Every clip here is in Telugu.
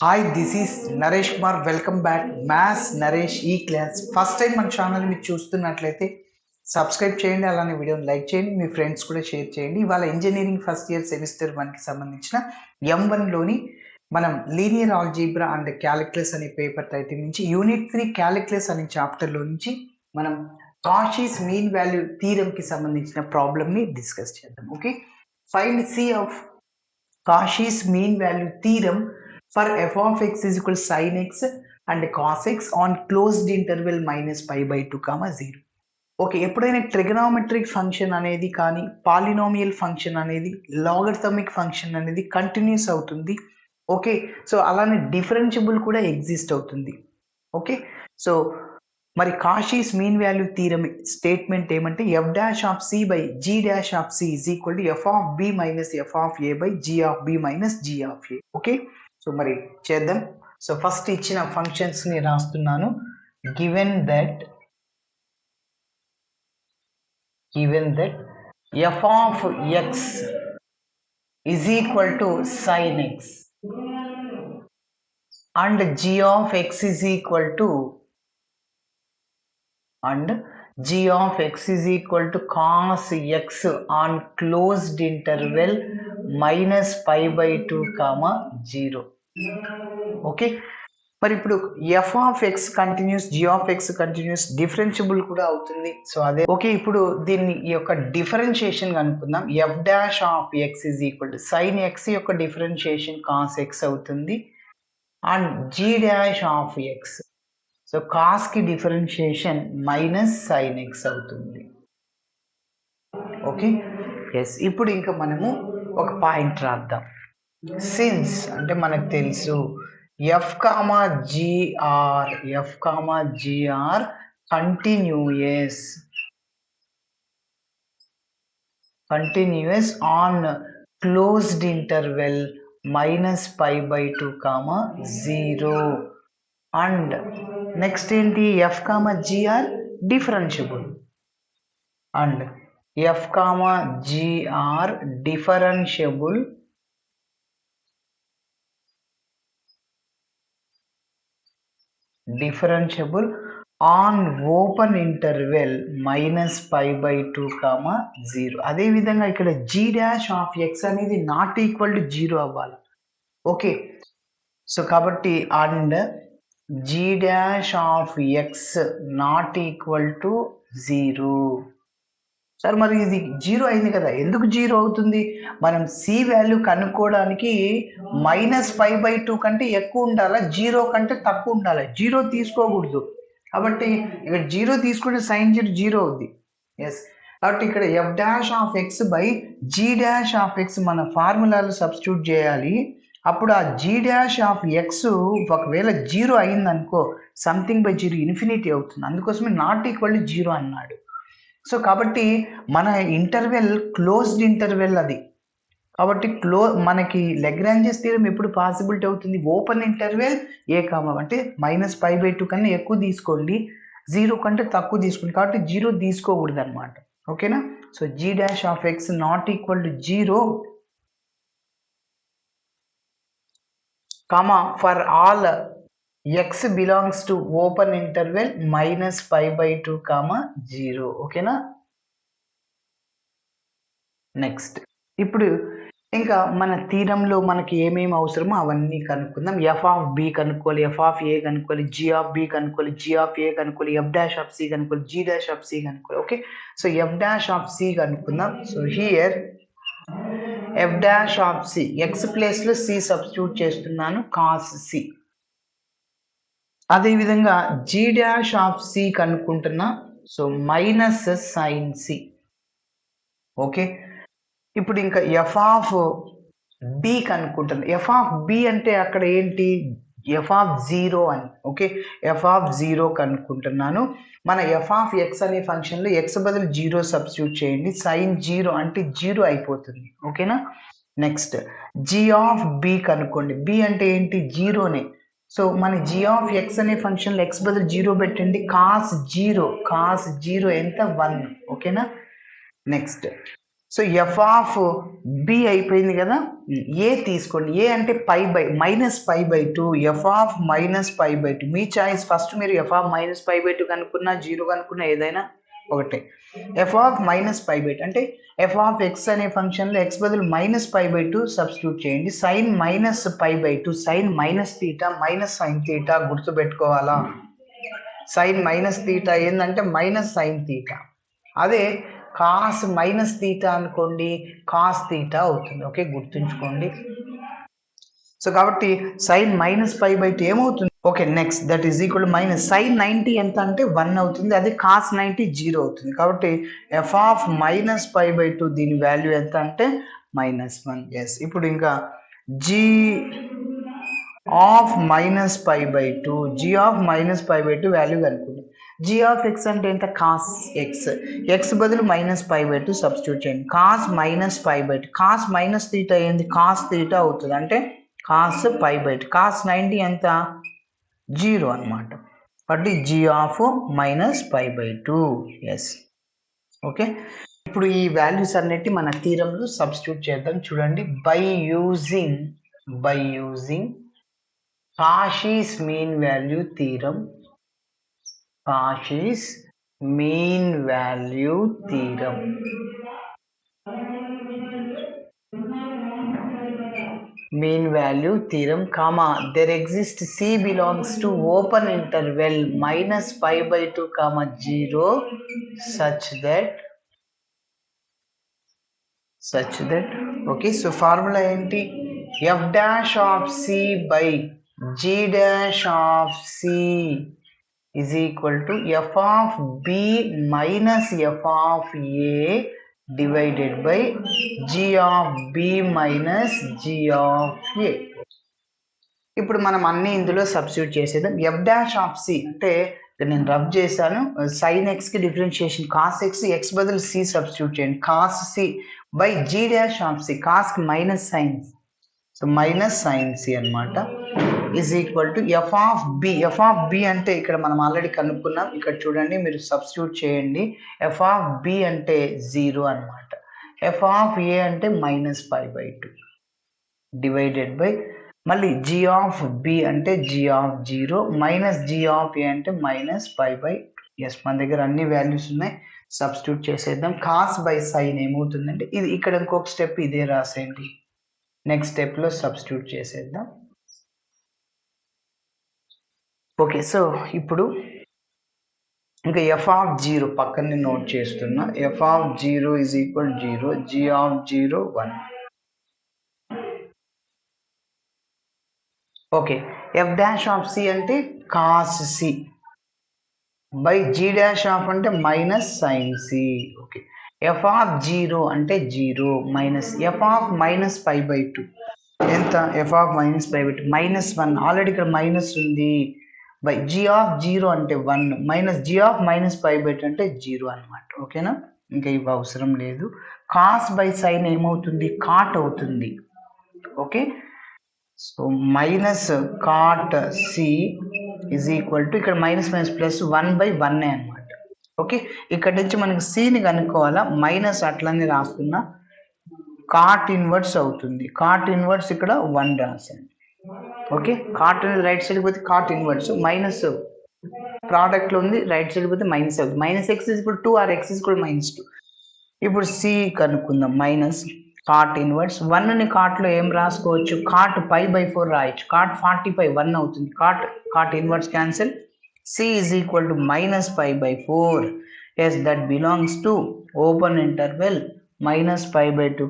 Hi, this is Naresh Kumar. Welcome back maths Naresh ఈ క్లాస్. ఫస్ట్ టైం మన ఛానల్ మీరు చూస్తున్నట్లయితే సబ్స్క్రైబ్ చేయండి, అలానే వీడియోని లైక్ చేయండి, మీ ఫ్రెండ్స్ కూడా షేర్ చేయండి. ఇవాళ ఇంజనీరింగ్ ఫస్ట్ ఇయర్ సెమిస్టర్ 1కి సంబంధించిన M1లోని మనం లీనియర్ ఆల్జీబ్రా అండ్ క్యాలిక్యులస్ అనే పేపర్ టైటిల్ నుంచి యూనిట్ 3 క్యాలిక్యులస్ అనే చాప్టర్లో నుంచి మనం కాషీస్ మీన్ వాల్యూ థీరంకి సంబంధించిన ప్రాబ్లమ్ని డిస్కస్ చేద్దాం. Okay, find C of Cauchy's mean value theorem for f of x is equal to sin x and cos x on closed interval minus pi by 2 comma 0. Okay, ఎప్పుడైనా ట్రిగనామెట్రిక్ ఫంక్షన్ అనేది కానీ పాలినామియల్ ఫంక్షన్ అనేది లాగరిథమిక్ ఫంక్షన్ అనేది కంటిన్యూస్ అవుతుంది. ఓకే, సో అలానే డిఫరెన్షియబుల్ కూడా ఎగ్జిస్ట్ అవుతుంది. ఓకే, సో మరి కాషీస్ మీన్ వాల్యూ థీరం స్టేట్మెంట్ ఏమంటే f dash of c by g dash of c is equal to f of b minus f of a by g of b minus g of a. Okay, so మరి చేద్దాం. సో ఫస్ట్ ఇచ్చిన ఫంక్షన్స్ ని రాస్తున్నాను. Given that f of x is equal to sin x and g of x is equal to cos x on closed interval minus pi by 2 comma 0. Okay, మరి ఇప్పుడు f of X continuous, g of X continuous, differentiable కూడా అవుతుంది. సో అదే ఓకే, ఇప్పుడు దీన్ని ఈ యొక్క డిఫరెన్షియేషన్ కనుక్కుందాం. f dash of X is equal to sign X యొక్క డిఫరెన్షియేషన్ కాస్ ఎక్స్ అవుతుంది and g dash of X, so cos కి డిఫరెన్షియేషన్ మైనస్ సైన్ ఎక్స్ అవుతుంది. ఓకే, ఎస్, ఇప్పుడు ఇంకా మనము ఒక పాయింట్ రాద్దాం. సిన్స్ అంటే మనకు తెలుసు f comma gr continuous on closed interval minus pi by 2 comma 0 and next ఏంటి f comma gr differentiable and f comma gr differentiable on open interval minus pi by 2 comma 0. అదేవిధంగా ఇక్కడ g డాష్ ఆఫ్ ఎక్స్ అనేది నాట్ ఈక్వల్ టు 0 అవ్వాలి. ఓకే, సో కాబట్టి and g dash of x not equal to 0. Sir మరి ఇది 0 అయింది కదా, ఎందుకు 0 అవుతుంది? మనం c వాల్యూ కనుక్కోవడానికి మైనస్ పై బై 2 కంటే ఎక్కువ ఉండాలా, 0 కంటే తక్కువ ఉండాలి, 0 తీసుకోకూడదు. కాబట్టి ఇక్కడ 0 తీసుకుంటే సైన్ 0 అవుద్ది. ఎస్, కాబట్టి ఇక్కడ f dash of X by g dash of X మన ఫార్ములాలో సబ్స్టిట్యూట్ చేయాలి. అప్పుడు ఆ g డాష్ ఆఫ్ ఎక్స్ ఒకవేళ 0 అయిందనుకో సంథింగ్ బై 0 ఇన్ఫినిటీ అవుతుంది. అందుకోసమే నాట్ ఈక్వల్ టు 0 అన్నాడు. సో కాబట్టి మన ఇంటర్వెల్ క్లోజ్డ్ ఇంటర్వెల్ అది. కాబట్టి మనకి లెగ్రాంజెస్ థియరం ఎప్పుడు పాసిబిలిటీ అవుతుంది? ఓపెన్ ఇంటర్వెల్ ఏ కామా అంటే మైనస్ పై బై 2 కన్నా ఎక్కువ తీసుకోండి, 0 కంటే తక్కువ తీసుకోండి. కాబట్టి 0 తీసుకోకూడదు అనమాట. ఓకేనా? So g dash of x not equal to 0 comma for all x belongs to open interval minus pi by 2 comma 0. ఓకేనా? నెక్స్ట్ ఇప్పుడు ఇంకా మన థీరంలో మనకి ఏమేమి అవసరమో అవన్నీ కనుక్కుందాం. f ఆఫ్ b కనుక్కోవాలి, f ఆఫ్ a కనుక్కోవాలి, g ఆఫ్ b కనుక్కోవాలి, g ఆఫ్ a కనుక్కోవాలి, f డాష్ ఆఫ్ c కనుక్కోవాలి, g డాష్ ఆఫ్ c కనుక్కోవాలి. Okay, so f dash of c కనుక్కుందాం. So here f dash of c x place లో c సబ్స్టిట్యూట్ చేస్తున్నాను, cos c. అదేవిధంగా g డాష్ ఆఫ్ c కనుక్కుంటున్నా, so minus sine c. Okay, ఇప్పుడు ఇంకా f ఆఫ్ b కనుక్కుంటున్నా. f ఆఫ్ b అంటే అక్కడ ఏంటి? f ఆఫ్ 0 అని. Okay, f of 0 కనుక్కుంటున్నాను. మన f ఆఫ్ x అనే ఫంక్షన్లో x బదులు 0 సబ్స్టిట్యూట్ చేయండి, సైన్ 0 అంటే 0 అయిపోతుంది. ఓకేనా? నెక్స్ట్ g ఆఫ్ b కనుక్కోండి. b అంటే ఏంటి? 0నే. సో మన g ఆఫ్ x అనే ఫంక్షన్లో x బదులు 0 పెట్టండి, కాస్ 0 ఎంత 1. ఓకేనా? Next so f of b అయిపోయింది కదా, ఏ తీసుకోండి. ఏ అంటే -π/2, ఎఫ్ ఆఫ్ -π/2. మీ చాయిస్. ఫస్ట్ మీరు ఎఫ్ ఆఫ్ -π/2 కనుక్కున్నా, 0 కనుక్కున్నా ఏదైనా ఒకటే. ఎఫ్ ఆఫ్ -π/2 అంటే ఎఫ్ ఆఫ్ ఎక్స్ అనే ఫంక్షన్లో ఎక్స్ బదులు -π/2 సబ్స్టిట్యూట్ చేయండి. సైన్ -π/2, సైన్ -θ మైనస్ సైన్ θ గుర్తుపెట్టుకోవాలా. సైన్ -θ ఏంటంటే -sin θ. అదే కాస్ -θ అనుకోండి, కాస్ θ అవుతుంది. ఓకే, గుర్తుంచుకోండి. సో కాబట్టి సైన్ -π/2 ఏమవుతుంది? Okay, next that is equal minus sine 90 ఎంత అంటే 1 అవుతుంది. అదే కాస్ 90 0 అవుతుంది. కాబట్టి ఎఫ్ ఆఫ్ -π/2 దీని వాల్యూ ఎంత అంటే -1. ఎస్. ఇప్పుడు ఇంకా g of -π/2, g of -π/2 value కనుక్కుంది. జీ ఆఫ్ ఎక్స్ అంటే ఎంత? Cos x. ఎక్స్ బదులు -π/2 సబ్స్టిట్యూట్ చేయండి. కాస్ -π/2, కాస్ -θ ఏంది? కాస్ θ అవుతుంది. అంటే కాస్ π/2. కాస్ 90 ఎంత? 0 అనమాట. కాబట్టి జీ ఆఫ్ -π/2. ఎస్. ఓకే, ఇప్పుడు ఈ వాల్యూస్ అన్నిటి మన థీరంలో సబ్స్టిట్యూట్ చేద్దాం. చూడండి, by using Cauchy's mean value theorem. Cauchy's mean value theorem. Mean value theorem, comma, there exists C belongs to open interval -π/2, 0 such that okay, so formula enti? F dash of C by G dash of C is equal to F of B minus F of A divided by G of B minus G of A. ఇప్పుడు మనం అన్ని ఇందులో సబ్స్టిట్యూట్ చేసేద్దాం. F dash of C అంటే నేను రబ్ చేశాను. సైన్ ఎక్స్కి డిఫరెన్షియేషన్ కాస్ ఎక్స్, ఎక్స్ బదులు సి సబ్స్టిట్యూట్ చేయండి. Cos c by g dash of c, కాస్కి minus sine, so minus sine c అనమాట, is equal to f of b. F of b అంటే ఇక్కడ మనం ఆల్రెడీ కనుక్కున్నాం. ఇక్కడ చూడండి, మీరు సబ్స్టిట్యూట్ చేయండి. ఎఫ్ ఆఫ్ బి అంటే 0 అనమాట. ఎఫ్ ఆఫ్ ఏ అంటే -π/2 డివైడెడ్ బై మళ్ళీ జీ ఆఫ్ బి అంటే g of 0 minus g of a అంటే -π/2. ఎస్, మన దగ్గర అన్ని వాల్యూస్ ఉన్నాయి. సబ్స్టిట్యూట్ చేసేద్దాం. కాస్ బై సైన్ ఏమవుతుందంటే ఇది. ఇక్కడ ఇంకొక స్టెప్ ఇదే రాసేయండి. నెక్స్ట్ స్టెప్లో సబ్స్టిట్యూట్ చేసేద్దాం. ఓకే, సో ఇప్పుడు ఇంకా ఎఫ్ ఆఫ్ 0 పక్కనే నోట్ చేస్తున్నా. F of 0 is equal 0, g of 0 1. Okay, f dash of c అంటే cos c by g dash of అంటే minus sine c. Okay, f of 0 అంటే 0 మైనస్ ఎఫ్ ఆఫ్ -π/2 ఎంత? F of -π/2 -1. ఆల్రెడీ ఇక్కడ మైనస్ ఉంది. బై జీ ఆఫ్ 0 అంటే 1 మైనస్ జీ ఆఫ్ -π/2 అంటే 0 అనమాట. ఓకేనా, ఇంకా ఇవి అవసరం లేదు. కాస్ బై సైన్ ఏమవుతుంది? కాట్ అవుతుంది. Okay, so minus cot C is equal to ఇక్కడ మైనస్ ప్లస్ 1/1 అనమాట. ఓకే, ఇక్కడ నుంచి మనకి సిని కనుక్కోవాలా. మైనస్ అట్లనే రాస్తున్నా, కాట్ ఇన్వర్స్ అవుతుంది. కాట్ ఇన్వర్స్ ఇక్కడ 1 రాసాను. ఓకే, కాట్ అనేది రైట్ సైడ్ పోతే కాట్ ఇన్వర్స్, మైనస్ ప్రోడక్ట్లో ఉంది, రైట్ సైడ్ పోతే మైనస్ అవుతుంది. -x ఇప్పుడు 2 ఆర్ x కూడా -2. ఇప్పుడు సి కనుక్కుందాం. మైనస్ కాట్ ఇన్వర్స్ 1ని కాట్లో ఏం రాసుకోవచ్చు? కాట్ π/4 రాయొచ్చు. కాట్ 45 1 అవుతుంది. Cot inverse cancel. C is equal to -π/4. Yes, that belongs to open interval -π/2,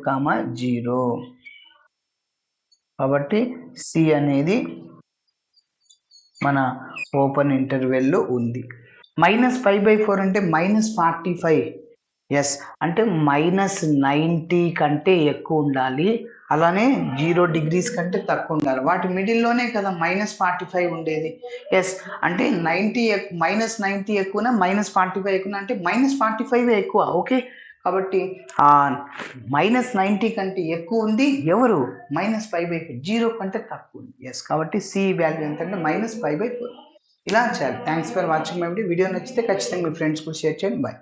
0. కాబట్టి సి అనేది మన ఓపెన్ ఇంటర్వెల్లో ఉంది. -π/4 అంటే -45. ఎస్, అంటే -90 కంటే ఎక్కువ ఉండాలి. అలానే 0 degrees కంటే తక్కువ ఉండాలి. వాటి మిడిల్లోనే కదా -45 ఉండేది. ఎస్, అంటే -90 ఎక్కువనా -45 ఎక్కువ అంటే -45 ఎక్కువ. ఓకే, కాబట్టి -90 కంటే ఎక్కువ ఉంది ఎవరు? -π/4. 0 కంటే తక్కువ ఉంది. ఎస్, కాబట్టి సి వాల్యూ ఎంతంటే -π/4. ఇలా చేయాలి. Thanks for watching my video. నచ్చితే ఖచ్చితంగా మీ ఫ్రెండ్స్ కూడా షేర్ చేయండి. బాయ్.